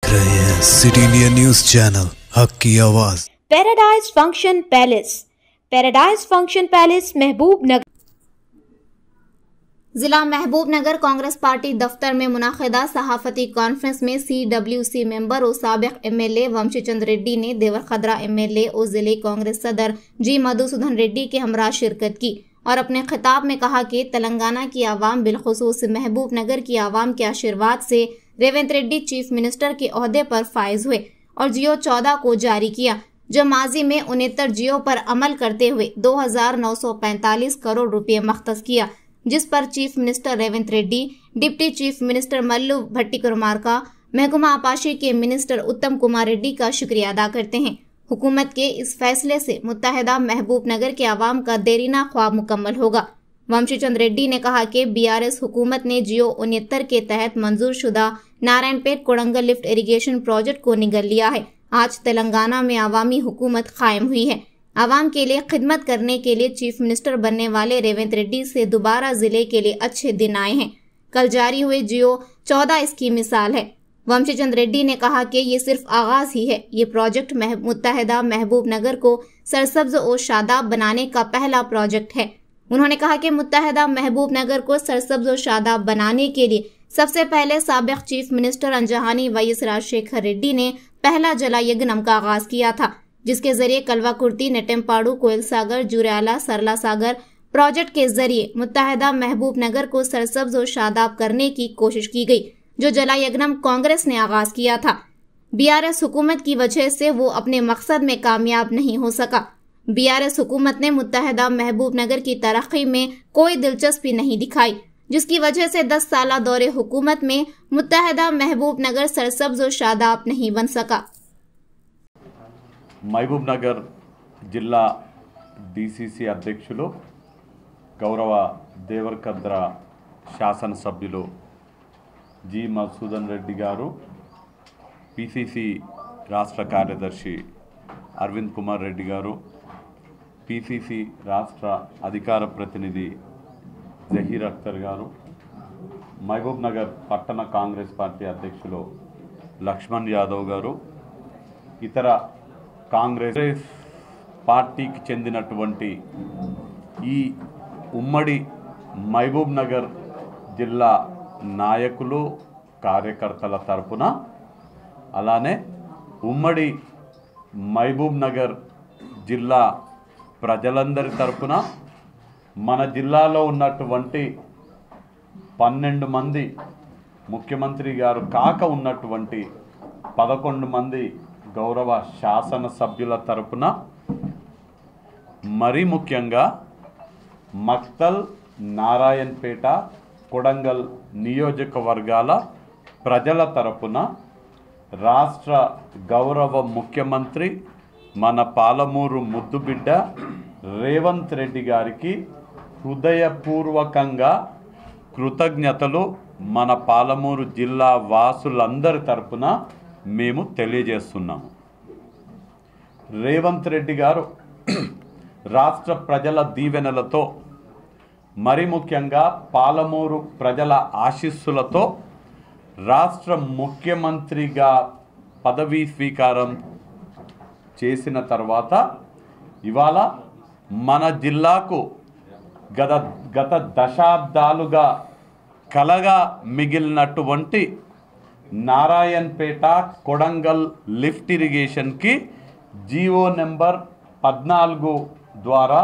देख रहे हैं सिटी इंडिया न्यूज चैनल हक की आवाज। पैराडाइज फंक्शन पैलेस महबूब नगर। जिला महबूब नगर कांग्रेस पार्टी दफ्तर में मुनाकिदा सहाफती कॉन्फ्रेंस में CWC मेंबर और साबिक MLA वंशीचंद रेड्डी ने देवरखदरा MLA और जिले कांग्रेस सदर G मधुसूदन रेड्डी के हमरा शिरकत की और अपने खिताब में कहा कि तेलंगाना की आवाम बिलखुसूस महबूब नगर की आवाम के आशीर्वाद से रेवंत रेड्डी चीफ मिनिस्टर के ओहदे पर फाइज हुए और जियो 14 को जारी किया, जो माजी में 69 जियो पर अमल करते हुए 2,945 करोड़ रुपए मख्तस किया, जिस पर chief minister Revanth Reddy, deputy chief minister Mallu Bhattikumarka, महकमा आपाशी के मिनिस्टर उत्तम कुमार रेड्डी का शुक्रिया अदा करते हैं। हुकूमत के इस फैसले से मुत्तहदा महबूब नगर के आवाम का देरीना ख्वाब मुकम्मल होगा। वंशीचंद रेड्डी ने कहा कि BRS हुकूमत ने जियो 69 के तहत मंजूर शुदा Narayanpet Kodangal lift irrigation project को निगल लिया है। आज तेलंगाना में आवामी हुकूमत कायम हुई है। आवाम के लिए खिदमत करने के लिए चीफ मिनिस्टर बनने वाले रेवंत रेड्डी से दोबारा जिले के लिए अच्छे दिन आए हैं। कल जारी हुए जियो 14 इसकी मिसाल है। वंशीचंद रेड्डी ने कहा कि ये सिर्फ आगाज ही है। ये प्रोजेक्ट मुत्तहदा महबूब नगर को सरसब्ज और शादाब बनाने का पहला प्रोजेक्ट है। उन्होंने कहा कि मुत्तहदा महबूब नगर को सरसब्ज और शादाब बनाने के लिए सबसे पहले साबिक चीफ मिनिस्टर अंजहानी YS राजशेखर रेड्डी ने पहला जला यज्ञम का आगाज किया था, जिसके जरिए कलवाकुर्ती, नेटेम्पाड़ू, कोयल सागर, जुरेआला, सरला सागर प्रोजेक्ट के जरिए मुत्तहदा महबूब नगर को सरसब्ज और शादाब करने की कोशिश की गई, जो जला यज्ञम कांग्रेस ने आगाज किया था। BRS हुकूमत की वजह से वो अपने मकसद में कामयाब नहीं हो सका। BRS हुकूमत ने मुत्तहदा महबूब नगर की तरक्की में कोई दिलचस्पी नहीं दिखाई, जिसकी वजह से 10 साला दौरे हुकूमत में मुत्तहदा महबूब नगर सरसब्ज और शादाब नहीं बन सका। महबूब नगर जिला DCC अध्यक्षुलु गौरव देवरकद्रा शासन सभ्युलु G मधुसूदन रेड्डी गारू, PCC राष्ट्र कार्यदर्शि अरविंद कुमार रेड्डी गारू, PCC राष्ट्र अधिकार प्रतिनिधि जहीर अख्तर गारू, महबूब नगर पट्टण कांग्रेस पार्टी अध्यक्षुलु लक्ष्मण यादव गारू, इतर कांग्रेस पार्टीకి చెందినటువంటి ఈ ఉమ్మడి మహబూబ్ నగర్ జిల్లా నాయకులు కార్యకర్తల తరపున అలానే ఉమ్మడి మహబూబ్ నగర్ జిల్లా ప్రజలందరి తరపున మన జిల్లాలో ఉన్నటువంటి 12 మంది ముఖ్యమంత్రి గారు కాక ఉన్నటువంటి 11 మంది గౌరవ శాసన సభ్యుల తరపున మరి ముఖ్యంగా మక్తల్, నారాయణపేట, కొడంగల్ నియోజకవర్గాల ప్రజల తరపున రాష్ట్ర గౌరవ ముఖ్యమంత్రి మన పాలమూరు ముద్దుబిడ్డ రేవంత్ రెడ్డి గారికి హృదయపూర్వకంగా కృతజ్ఞతలు మన పాలమూరు జిల్లా వాసులందరి తరపున మేము తెలియజేస్తున్నాము। రేవంత్ రెడ్డి గారు రాష్ట్ర ప్రజల దీవెనలతో మరి ముఖ్యంగా పాలమూరు ప్రజల ఆశీస్సులతో రాష్ట్ర ముఖ్యమంత్రిగా పదవీ స్వీకారం చేసిన తర్వాత ఇవాళ మన జిల్లాకు గత దశాబ్దాలుగా కలగా మిగిలినటువంటి నారాయణపేట కొడంగల్ లిఫ్ట్ ఇరిగేషన్కి జీవో నెంబర్ 14 ద్వారా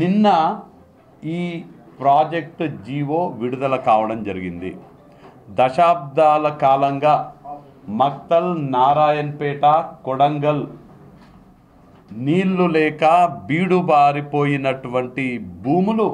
నిన్న ఈ ప్రాజెక్ట్ జీవో విడుదల కావడం జరిగింది। దశాబ్దాల కాలంగా మక్తల్, నారాయణపేట, కొడంగల్ నీళ్లు లేక బీడు బారిపోయినటువంటి భూములు,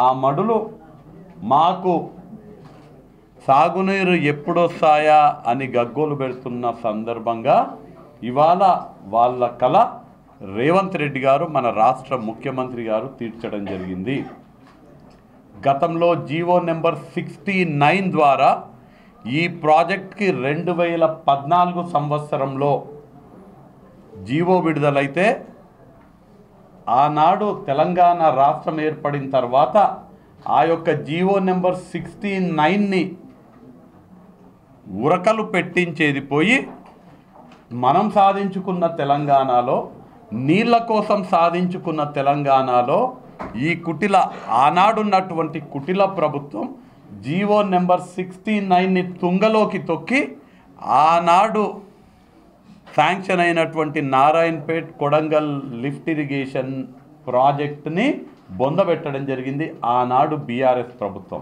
ఆ మడులు మాకు సాగునీరు ఎప్పుడొస్తాయా అని గగ్గోలు పెడుతున్న సందర్భంగా ఇవాళ వాళ్ళ కల రేవంత్ రెడ్డి గారు మన రాష్ట్ర ముఖ్యమంత్రి గారు తీర్చడం జరిగింది। గతంలో జీవో నెంబర్ 69 ద్వారా ఈ ప్రాజెక్ట్కి 2014 సంవత్సరంలో జీవో విడుదలైతే ఆనాడు తెలంగాణ రాష్ట్రం ఏర్పడిన తర్వాత ఆ యొక్క జీవో నెంబర్ 69ని ఉరకలు పెట్టించేది పోయి మనం సాధించుకున్న తెలంగాణలో, నీళ్ళ కోసం సాధించుకున్న తెలంగాణలో ఈ కుటిల ఆనాడున్నటువంటి కుటిల ప్రభుత్వం జీవో నెంబర్ 69ని తుంగలోకి తొక్కి ఆనాడు శాంక్షన్ అయినటువంటి నారాయణపేట్ కొడంగల్ లిఫ్ట్ ఇరిగేషన్ ప్రాజెక్టుని బొందబెట్టడం జరిగింది ఆనాడు బీఆర్ఎస్ ప్రభుత్వం.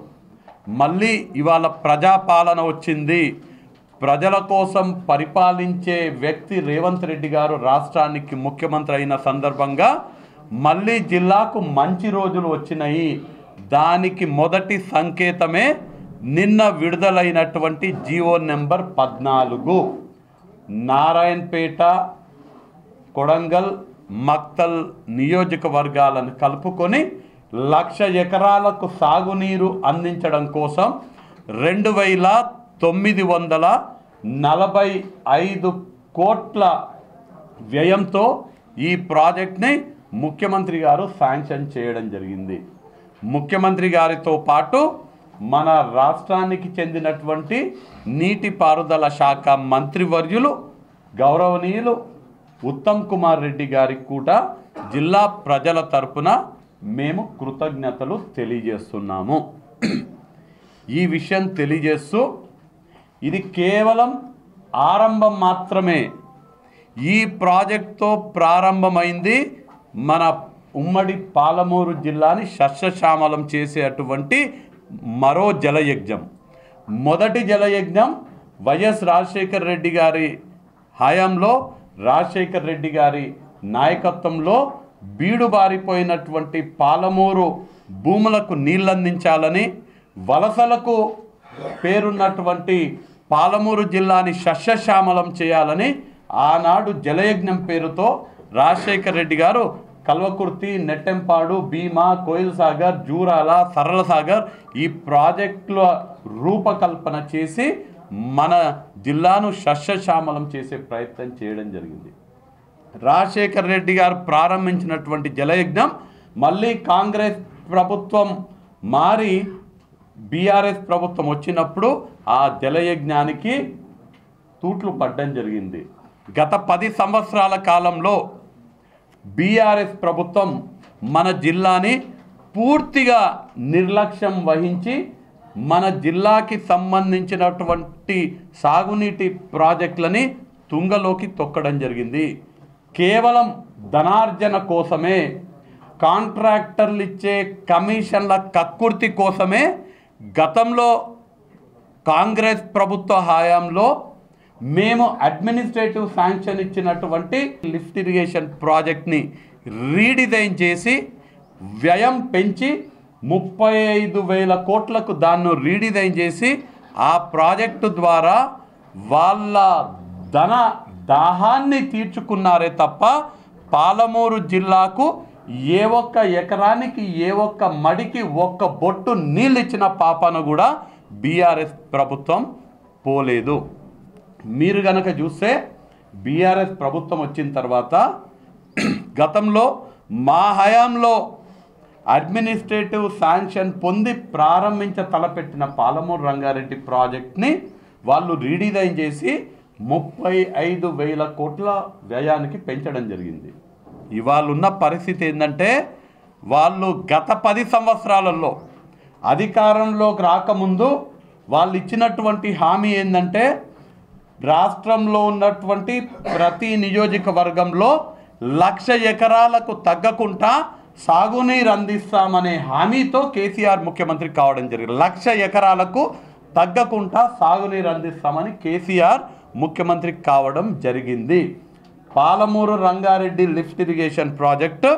మళ్ళీ ఇవాళ ప్రజాపాలన వచ్చింది, ప్రజల కోసం పరిపాలించే వ్యక్తి రేవంత్ రెడ్డి గారు రాష్ట్రానికి ముఖ్యమంత్రి అయిన సందర్భంగా మళ్ళీ జిల్లాకు మంచి రోజులు వచ్చినాయి. దానికి మొదటి సంకేతమే నిన్న విడుదలైనటువంటి జీవో నెంబర్ 14. నారాయణపేట, కొడంగల్, మక్తల్ నియోజకవర్గాలను కలుపుకొని 1,00,000 ఎకరాలకు సాగునీరు అందించడం కోసం 2,945 కోట్ల వ్యయంతో ఈ ప్రాజెక్ట్ని ముఖ్యమంత్రి గారు శాంక్షన్ చేయడం జరిగింది. ముఖ్యమంత్రి గారితో పాటు మన రాష్ట్రానికి చెందినటువంటి నీటిపారుదల శాఖ మంత్రివర్యులు గౌరవనీయులు ఉత్తమ్ కుమార్ రెడ్డి గారికి కూడా జిల్లా ప్రజల తరపున మేము కృతజ్ఞతలు తెలియజేస్తున్నాము. ఈ విషయం తెలియజేస్తూ ఇది కేవలం ఆరంభం మాత్రమే. ఈ ప్రాజెక్టుతో ప్రారంభమైంది మన ఉమ్మడి పాలమూరు జిల్లాని సస్యశ్యామలం చేసేటువంటి మరో జలయజ్ఞం. మొదటి జలయజ్ఞం వైఎస్ రాజశేఖర రెడ్డి గారి హయాంలో, రాజశేఖర రెడ్డి గారి నాయకత్వంలో బీడుబారిపోయినటువంటి పాలమూరు భూములకు నీళ్ళందించాలని, వలసలకు పేరున్నటువంటి పాలమూరు జిల్లాని సస్యశ్యామలం చేయాలని ఆనాడు జలయజ్ఞం పేరుతో రాజశేఖర రెడ్డి గారు కల్వకుర్తి, నెట్టెంపాడు, భీమా, కోయిల్ సాగర్, జూరాల, సరళ సాగర్ ఈ ప్రాజెక్టుల రూపకల్పన చేసి మన జిల్లాను సస్యశ్యామలం చేసే ప్రయత్నం చేయడం జరిగింది. రాజశేఖర రెడ్డి గారు ప్రారంభించినటువంటి జలయజ్ఞం మళ్ళీ కాంగ్రెస్ ప్రభుత్వం మారి బీఆర్ఎస్ ప్రభుత్వం వచ్చినప్పుడు ఆ జలయజ్ఞానికి తూట్లు పడ్డం జరిగింది. గత 10 సంవత్సరాల కాలంలో బీఆర్ఎస్ ప్రభుత్వం మన జిల్లాని పూర్తిగా నిర్లక్ష్యం వహించి మన జిల్లాకి సంబంధించినటువంటి సాగునీటి ప్రాజెక్టులని తుంగలోకి తొక్కడం జరిగింది. కేవలం ధనార్జన కోసమే, కాంట్రాక్టర్లు ఇచ్చే కమిషన్ల కక్కుర్తి కోసమే గతంలో కాంగ్రెస్ ప్రభుత్వ హయాంలో మేము అడ్మినిస్ట్రేటివ్ శాంక్షన్ ఇచ్చినటువంటి లిఫ్ట్ ఇరిగేషన్ ప్రాజెక్ట్ని రీడిజైన్ చేసి వ్యయం పెంచి 35,000 కోట్లకు దాన్ని రీడిజైన్ చేసి ఆ ప్రాజెక్టు ద్వారా వాళ్ళ ధన దాహాన్ని తీర్చుకున్నారే తప్ప పాలమూరు జిల్లాకు ఏ ఒక్క ఎకరానికి, ఏ ఒక్క మడికి ఒక్క బొట్టు నీళ్ళు ఇచ్చిన పాపన కూడా బీఆర్ఎస్ ప్రభుత్వం పోలేదు. మీరు గనక చూస్తే బీఆర్ఎస్ ప్రభుత్వం వచ్చిన తర్వాత గతంలో మా హయాంలో అడ్మినిస్ట్రేటివ్ శాంక్షన్ పొంది తలపెట్టిన పాలమూరు రంగారెడ్డి ప్రాజెక్ట్ని వాళ్ళు రీడిజైన్ చేసి 35,000 కోట్ల వ్యయానికి పెంచడం జరిగింది. ఇవాళ ఉన్న పరిస్థితి ఏంటంటే వాళ్ళు గత 10 సంవత్సరాలలో అధికారంలోకి రాకముందు వాళ్ళు ఇచ్చినటువంటి హామీ ఏంటంటే రాష్ట్రంలో ఉన్నటువంటి ప్రతి నియోజకవర్గంలో 1,00,000 ఎకరాలకు తగ్గకుండా సాగునీరు అందిస్తామనే హామీతో కేసీఆర్ ముఖ్యమంత్రి కావడం జరిగింది. 1,00,000 ఎకరాలకు తగ్గకుండా సాగునీరు అందిస్తామని కేసీఆర్ ముఖ్యమంత్రి కావడం జరిగింది. Palamuru Rangareddy lift irrigation project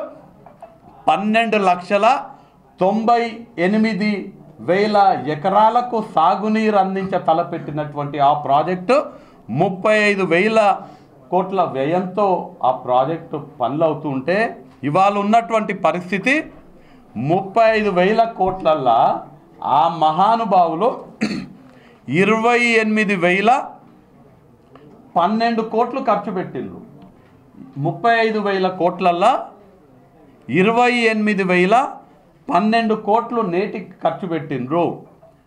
12,98,000 ఎకరాలకు సాగునీరు తలపెట్టినటువంటి ఆ ప్రాజెక్టు 35,000 కోట్ల వ్యయంతో ఆ ప్రాజెక్టు పనులవుతూ ఉంటే ఇవాళ ఉన్నటువంటి పరిస్థితి 35,000 కోట్లల్లా ఆ మహానుభావులు 28,012 కోట్లు ఖర్చు పెట్టిండ్రు. 35,000 కోట్లల్లా 28,012 కోట్లు నేటికి ఖర్చు పెట్టిండ్రు.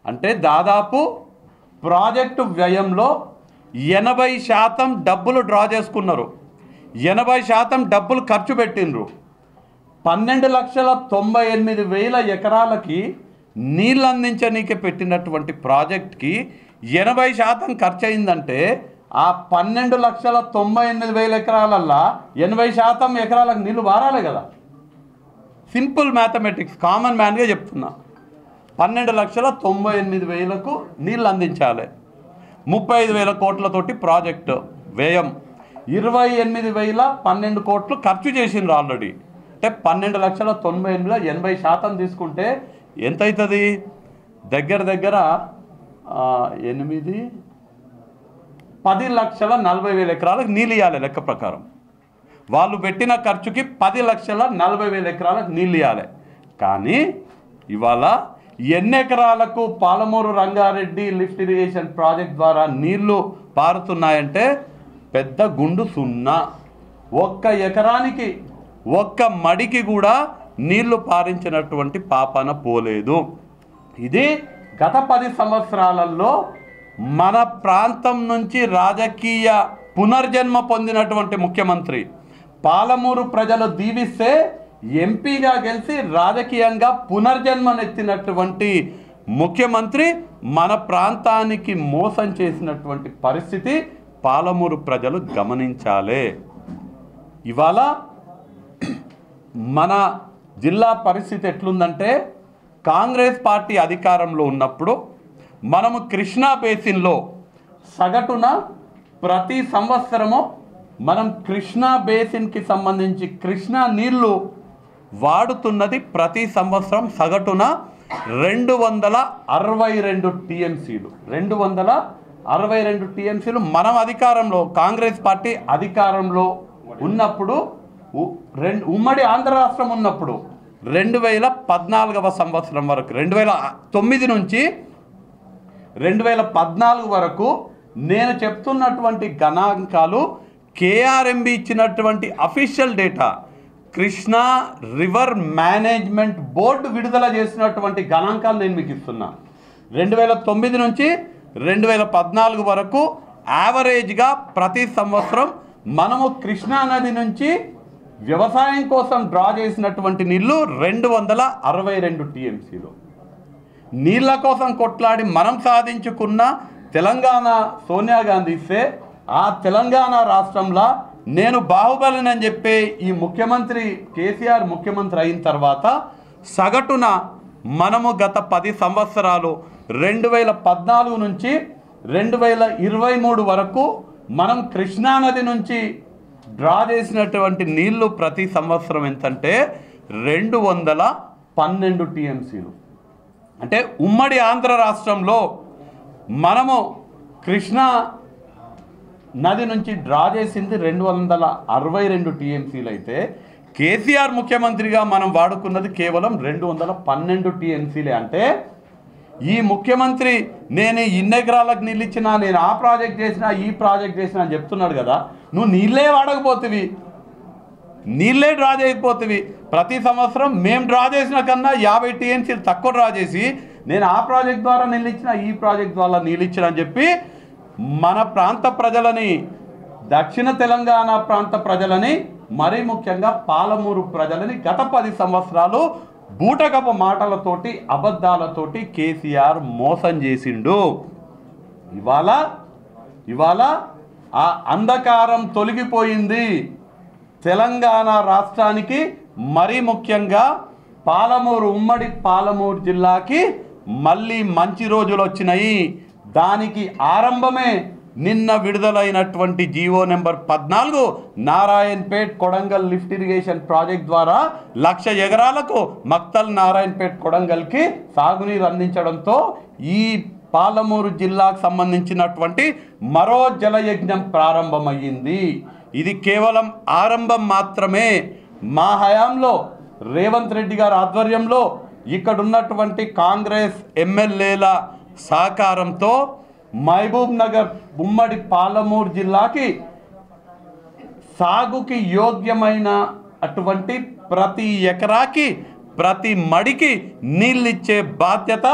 అంటే దాదాపు ప్రాజెక్టు వ్యయంలో 80% డబ్బులు డ్రా చేసుకున్నారు, 80% డబ్బులు ఖర్చు పెట్టినరు. 12,98,000 ఎకరాలకి నీళ్ళు అందించనీకి పెట్టినటువంటి ప్రాజెక్ట్కి 80% ఖర్చు అయిందంటే ఆ 12,98,000 ఎకరాలల్లో 80% ఎకరాలకు నీళ్ళు వారాలి కదా. సింపుల్ మ్యాథమెటిక్స్, కామన్ మ్యాన్గా చెప్తున్నా. 12,98,000కు నీళ్ళు అందించాలి. 35,000 కోట్లతోటి ప్రాజెక్టు వ్యయం, 28,012 కోట్లు ఖర్చు చేసిండ్రు ఆల్రెడీ. అంటే 12,98,000 80% తీసుకుంటే ఎంత అవుతుంది? దగ్గర 10,40,000 ఎకరాలకు నీళ్ళు ఇవ్వాలి లెక్క ప్రకారం. వాళ్ళు పెట్టిన ఖర్చుకి 10,40,000 ఎకరాలకు నీళ్ళు ఇవ్వాలి. కానీ ఇవాళ ఎన్ని ఎకరాలకు Palamuru Rangareddy lift irrigation project ద్వారా నీళ్లు పారుతున్నాయంటే పెద్ద గుండు 0. ఒక్క ఎకరానికి ఒక్క మడికి కూడా నీళ్లు పారించినటువంటి పాపన పోలేదు. ఇది గత 10 సంవత్సరాలలో మన ప్రాంతం నుంచి రాజకీయ పునర్జన్మ పొందినటువంటి ముఖ్యమంత్రి, పాలమూరు ప్రజలు దీవిస్తే ఎంపీగా గెలిచి రాజకీయంగా పునర్జన్మనెత్తినటువంటి ముఖ్యమంత్రి మన ప్రాంతానికి మోసం చేసినటువంటి పరిస్థితి పాలమూరు ప్రజలు గమనించాలి. ఇవాళ మన జిల్లా పరిస్థితి ఎట్లుందంటే, కాంగ్రెస్ పార్టీ అధికారంలో ఉన్నప్పుడు మనము కృష్ణా బేసిన్లో సగటున ప్రతి సంవత్సరము మనం కృష్ణా బేసిన్కి సంబంధించి కృష్ణా నీళ్లు వాడుతున్నది ప్రతి సంవత్సరం సగటున 262 టీఎంసీలు. 262 టీఎంసీలు మనం అధికారంలో, కాంగ్రెస్ పార్టీ అధికారంలో ఉన్నప్పుడు, ఉమ్మడి ఆంధ్ర రాష్ట్రం ఉన్నప్పుడు 2014వ సంవత్సరం వరకు, 2009 నుంచి 2014 వరకు నేను చెప్తున్నటువంటి గణాంకాలు కేఆర్ఎంబి ఇచ్చినటువంటి official data, Krishna river management board విడుదల చేసినటువంటి గణాంకాలు నేను మీకు ఇస్తున్నా. 2009 నుంచి 2014 వరకు యావరేజ్గా ప్రతి సంవత్సరం మనము కృష్ణా నది నుంచి వ్యవసాయం కోసం డ్రా చేసినటువంటి నీళ్లు 262 టీఎంసీలు. నీళ్ల కోసం కొట్లాడి మనం సాధించుకున్న తెలంగాణ సోనియా గాంధీ ఇస్తే, ఆ తెలంగాణ రాష్ట్రంలో నేను బాహుబలినని చెప్పే ఈ ముఖ్యమంత్రి కేసీఆర్ ముఖ్యమంత్రి అయిన తర్వాత సగటున మనము గత 10 సంవత్సరాలు 2014 నుంచి 2023 వరకు మనం కృష్ణానది నుంచి డ్రా చేసినటువంటి నీళ్లు ప్రతి సంవత్సరం ఎంతంటే 212 టీఎంసీలు. అంటే ఉమ్మడి ఆంధ్ర రాష్ట్రంలో మనము కృష్ణా నది నుంచి డ్రా చేసింది 262 టీఎంసీలు అయితే, కేసీఆర్ ముఖ్యమంత్రిగా మనం వాడుకున్నది కేవలం 212 టీఎంసీలే. అంటే ఈ ముఖ్యమంత్రి నేను ఇన్ని ఎకరాలకు నీళ్ళు ఇచ్చినా, నేను ఆ ప్రాజెక్ట్ చేసినా, ఈ ప్రాజెక్ట్ చేసినా అని చెప్తున్నాడు కదా. నువ్వు నీళ్ళే వాడకపోతివి, నీళ్ళే డ్రా చేయకపోతివి. ప్రతి సంవత్సరం మేము డ్రా చేసిన కన్నా 50 టీఎంసీలు తక్కువ డ్రా చేసి, నేను ఆ ప్రాజెక్ట్ ద్వారా నీళ్ళు ఇచ్చిన, ఈ ప్రాజెక్ట్ ద్వారా నీళ్ళు ఇచ్చిన అని చెప్పి మన ప్రాంత ప్రజలని, దక్షిణ తెలంగాణ ప్రాంత ప్రజలని, మరీ ముఖ్యంగా పాలమూరు ప్రజలని గత 10 సంవత్సరాలు బూటకపు మాటలతోటి, అబద్ధాలతోటి కేసీఆర్ మోసం చేసిండు. ఇవాళ ఆ అంధకారం తొలగిపోయింది. తెలంగాణ రాష్ట్రానికి, మరీ ముఖ్యంగా పాలమూరు, ఉమ్మడి పాలమూరు జిల్లాకి మళ్ళీ మంచి రోజులు వచ్చినాయి. దానికి ఆరంభమే నిన్న విడుదలైనటువంటి GO number 14 Narayanpet Kodangal lift irrigation project ద్వారా 1,00,000 ఎకరాలకు మక్తల్ నారాయణపేట్ కొడంగల్కి సాగునీరు అందించడంతో ఈ పాలమూరు జిల్లాకు సంబంధించినటువంటి మరో జలయజ్ఞం ప్రారంభమయ్యింది. ఇది కేవలం ఆరంభం మాత్రమే. మా హయాంలో రేవంత్ రెడ్డి గారి ఆధ్వర్యంలో ఇక్కడ ఉన్నటువంటి కాంగ్రెస్ ఎమ్మెల్యేల సహకారంతో మహబూబ్ నగర్, ఉమ్మడి పాలమూరు జిల్లాకి సాగుకి యోగ్యమైన అటువంటి ప్రతి ఎకరాకి, ప్రతి మడికి నీళ్ళిచ్చే బాధ్యత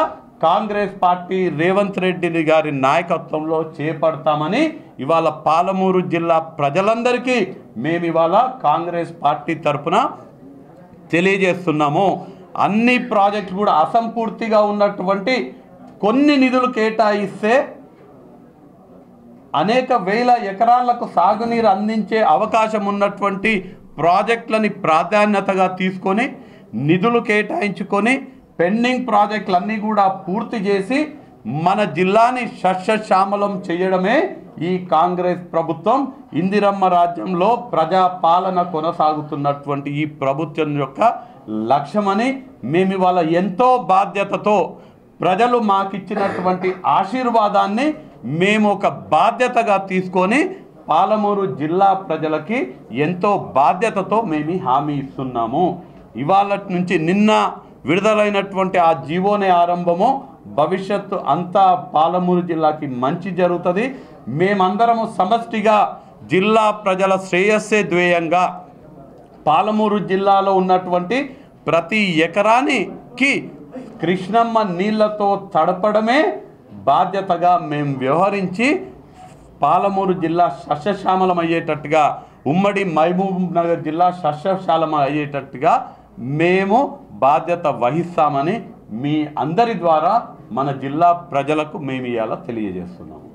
కాంగ్రెస్ పార్టీ రేవంత్ రెడ్డి గారి నాయకత్వంలో చేపడతామని ఇవాళ పాలమూరు జిల్లా ప్రజలందరికీ మేము ఇవాళ కాంగ్రెస్ పార్టీ తరఫున తెలియజేస్తున్నాము. అన్ని ప్రాజెక్టులు కూడా అసంపూర్తిగా ఉన్నటువంటి కొన్ని నిధులు కేటాయిస్తే అనేక వేల ఎకరాలకు సాగునీరు అందించే అవకాశం ఉన్నటువంటి ప్రాజెక్టులని ప్రాధాన్యతగా తీసుకొని నిధులు కేటాయించుకొని పెండింగ్ ప్రాజెక్టులన్నీ కూడా పూర్తి చేసి మన జిల్లాని సస్యశ్యామలం చేయడమే ఈ కాంగ్రెస్ ప్రభుత్వం, ఇందిరమ్మ రాజ్యంలో ప్రజాపాలన కొనసాగుతున్నటువంటి ఈ ప్రభుత్వం యొక్క లక్ష్యమని మేము ఇవాళ ఎంతో బాధ్యతతో ప్రజలు మాకిచ్చినటువంటి ఆశీర్వాదాన్ని మేము ఒక బాధ్యతగా తీసుకొని పాలమూరు జిల్లా ప్రజలకి ఎంతో బాధ్యతతో మేము హామీ ఇస్తున్నాము. ఇవాళ నుంచి నిన్న విడుదలైనటువంటి ఆ జీవోనే ఆరంభము. భవిష్యత్తు అంతా పాలమూరు జిల్లాకి మంచి జరుగుతుంది. మేమందరము సమష్టిగా జిల్లా ప్రజల శ్రేయస్సే ధ్యేయంగా పాలమూరు జిల్లాలో ఉన్నటువంటి ప్రతి ఎకరానికి కృష్ణమ్మ నీళ్లతో తడపడమే బాధ్యతగా మేము వ్యవహరించి పాలమూరు జిల్లా సస్యశ్యామలం అయ్యేటట్టుగా, ఉమ్మడి మహబూబ్ నగర్ జిల్లా సస్యశ్యామలం అయ్యేటట్టుగా మేము బాధ్యత వహిస్తామని మీ అందరి ద్వారా మన జిల్లా ప్రజలకు మేము ఇవాళ తెలియజేస్తున్నాము.